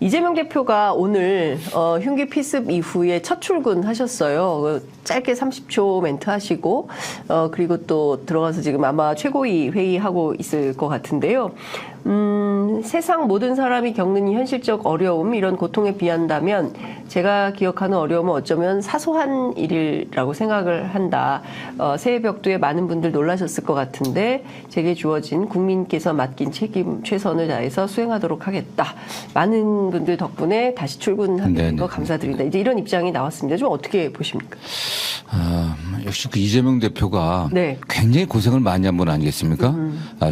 이재명 대표가 오늘 흉기 피습 이후에 첫 출근하셨어요. 짧게 30초 멘트 하시고 그리고 또 들어가서 지금 아마 최고위 회의하고 있을 것 같은데요. 세상 모든 사람이 겪는 이 현실적 어려움, 이런 고통에 비한다면 제가 기억하는 어려움은 어쩌면 사소한 일이라고 생각을 한다. 새해 벽두에 많은 분들 놀라셨을 것 같은데 제게 주어진 국민께서 맡긴 책임 최선을 다해서 수행하도록 하겠다. 많은 분들 덕분에 다시 출근하는 거 감사드린다. 이제 이런 입장이 나왔습니다. 좀 어떻게 보십니까? 역시 그 이재명 대표가 굉장히 고생을 많이 한 분 아니겠습니까?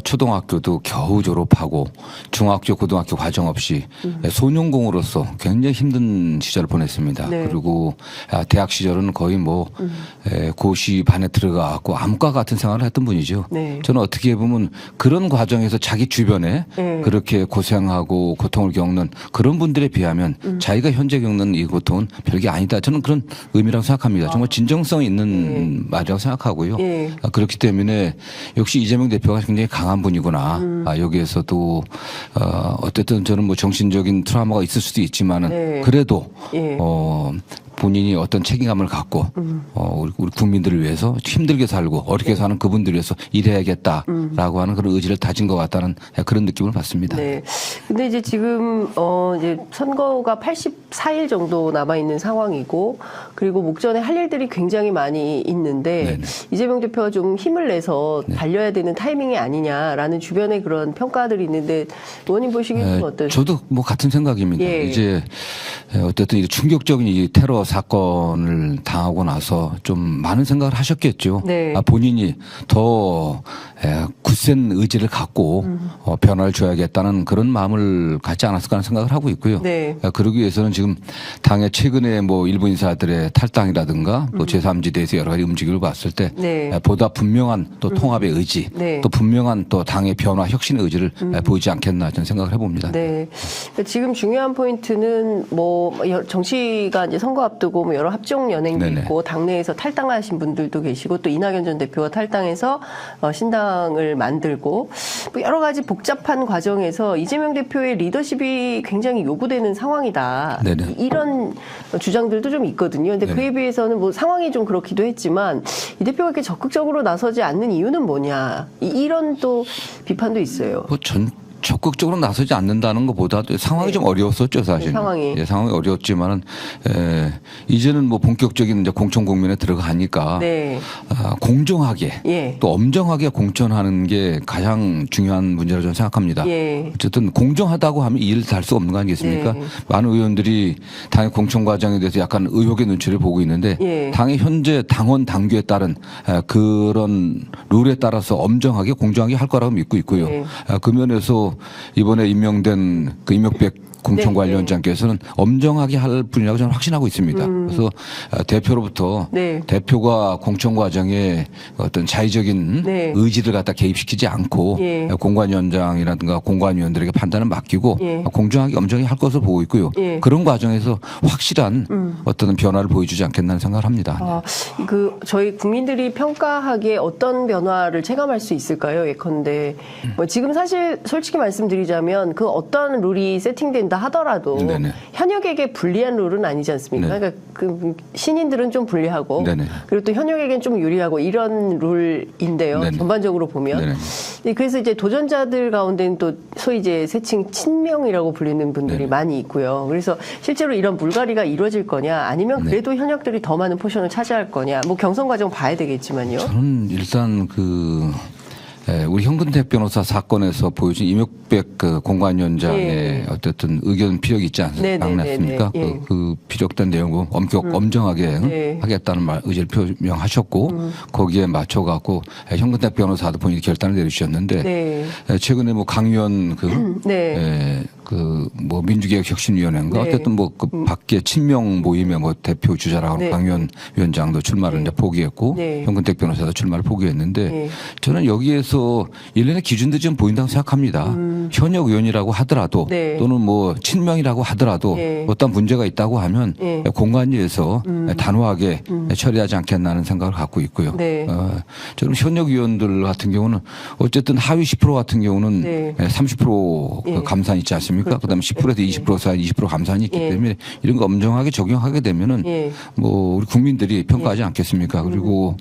초등학교도 겨우 졸업하고 중학교, 고등학교 과정 없이 소년공으로서 굉장히 힘든 시절을 보냈습니다. 그리고 대학 시절은 거의 뭐 고시 반에 들어가고 암과 같은 생활을 했던 분이죠. 저는 어떻게 보면 그런 과정에서 자기 주변에 그렇게 고생하고 고통을 겪는 그런 분들에 비하면 자기가 현재 겪는 이 고통은 별게 아니다. 저는 그런 의미라고 생각합니다. 정말 진정성 있는 말이라고 생각하고요. 그렇기 때문에 역시 이재명 대표가 굉장히 강한 분이구나. 여기에서도 어쨌든 저는 뭐 정신적인 트라우마가 있을 수도 있지만은 그래도 본인이 어떤 책임감을 갖고 우리 국민들을 위해서 힘들게 살고 어렵게 사는 그분들을 위해서 일해야겠다라고 하는 그런 의지를 다진 것 같다는 그런 느낌을 받습니다. 네. 근데 이제 지금 이제 선거가 84일 정도 남아 있는 상황이고 그리고 목전에 할 일들이 굉장히 많이 있는데 이재명 대표가 좀 힘을 내서 달려야 되는 타이밍이 아니냐라는 주변에 그런 평가들이 있는데 의원님 보시기에는 어떠세요? 저도 뭐 같은 생각입니다. 이제 어쨌든 이 충격적인 이 테러 사건을 당하고 나서 좀 많은 생각을 하셨겠죠. 본인이 더 굳센 의지를 갖고 변화를 줘야겠다는 그런 마음을 갖지 않았을까 하는 생각을 하고 있고요. 그러기 위해서는 지금 당의 최근에 뭐 일부 인사들의 탈당이라든가 또 제3지대에서 여러 가지 움직임을 봤을 때 보다 분명한 또 통합의 의지 또 분명한 또 당의 변화 혁신의 의지를 보이지 않겠나 저는 생각을 해봅니다. 지금 중요한 포인트는 뭐 정치가 이제 선거 앞두고 뭐 여러 합종 연행도 있고 당내에서 탈당하신 분들도 계시고 또 이낙연 전 대표가 탈당해서 신당을 만들고 뭐 여러 가지 복잡한 과정에서 이재명 대표의 리더십이 굉장히 요구되는 상황이다. 이런 주장들도 좀 있거든요. 근데 그에 비해서는 뭐 상황이 좀 그렇기도 했지만 이 대표가 이렇게 적극적으로 나서지 않는 이유는 뭐냐. 이런 또 비판도 있어요. 적극적으로 나서지 않는다는 것보다도 상황이 좀 어려웠었죠, 사실. 상황이 어려웠지만은 이제는 뭐 본격적인 이제 공천 국면에 들어가니까 공정하게 또 엄정하게 공천하는 게 가장 중요한 문제라고 저는 생각합니다. 어쨌든 공정하다고 하면 이해를 달 수 없는 거 아니겠습니까? 많은 의원들이 당의 공천 과정에 대해서 약간 의혹의 눈치를 보고 있는데 당의 현재 당원 당규에 따른 그런 룰에 따라서 엄정하게 공정하게 할 거라고 믿고 있고요. 그 면에서 이번에 임명된 그 임혁백 공천관리위원장께서는 엄정하게 할 분이라고 저는 확신하고 있습니다. 그래서 대표로부터 대표가 공천 과정에 어떤 자의적인 의지를 갖다 개입시키지 않고 공관위원장이라든가 공관위원들에게 판단을 맡기고 공정하게 엄정하게 할 것으로 보고 있고요. 그런 과정에서 확실한 어떤 변화를 보여주지 않겠나 생각을 합니다. 저희 국민들이 평가하기에 어떤 변화를 체감할 수 있을까요? 예컨대 뭐 지금 사실 솔직히 말씀드리자면 그 어떤 룰이 세팅된다 하더라도 현역에게 불리한 룰은 아니지 않습니까? 그러니까 그 신인들은 좀 불리하고 그리고 또 현역에게는 좀 유리하고 이런 룰인데요. 전반적으로 보면. 그래서 이제 도전자들 가운데는 또 소위 이제 세칭 친명이라고 불리는 분들이 많이 있고요. 그래서 실제로 이런 물갈이가 이루어질 거냐 아니면 그래도 현역들이 더 많은 포션을 차지할 거냐 뭐 경선 과정 봐야 되겠지만요. 저는 일단 우리 현근택 변호사 사건에서 보여준 임혁백 그 공관위원장의 어쨌든 의견 피력이 있지 않았습니까? 그 피력된 내용을 엄정하게 하겠다는 의지를 표명하셨고 거기에 맞춰갖고 현근택 변호사도 본인이 결단을 내리셨는데 최근에 뭐 강의원 뭐 민주개혁혁신위원회인가 어쨌든 뭐 그 밖에 친명 모임의 뭐 대표 주자라고 하는 강의원 위원장도 출마를 이제 포기했고 현근택 변호사도 출마를 포기했는데 저는 여기에서 일련의 기준들이 좀 보인다고 생각합니다. 현역 의원이라고 하더라도 또는 뭐 친명이라고 하더라도 어떤 문제가 있다고 하면 공관위에서 단호하게 처리하지 않겠나 하는 생각을 갖고 있고요. 저는 현역 의원들 같은 경우는 어쨌든 하위 10% 같은 경우는 30% 감산 있지 않습니까? 않습니까? 그다음에 10%에서 20% 사이 20% 감산이 있기 예. 때문에 이런 거 엄정하게 적용하게 되면은 예. 뭐 우리 국민들이 평가하지 않겠습니까? 그리고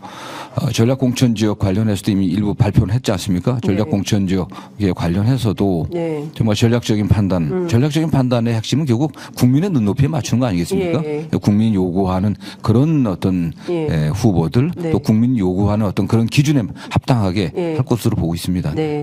전략공천지역 관련해서도 이미 일부 발표를 했지 않습니까? 전략공천지역에 관련해서도 네. 정말 전략적인 판단, 전략적인 판단의 핵심은 결국 국민의 눈높이에 맞추는 거 아니겠습니까? 예. 국민이 요구하는 그런 어떤 예. 후보들 네. 또 국민이 요구하는 어떤 그런 기준에 합당하게 예. 할 것으로 보고 있습니다. 네.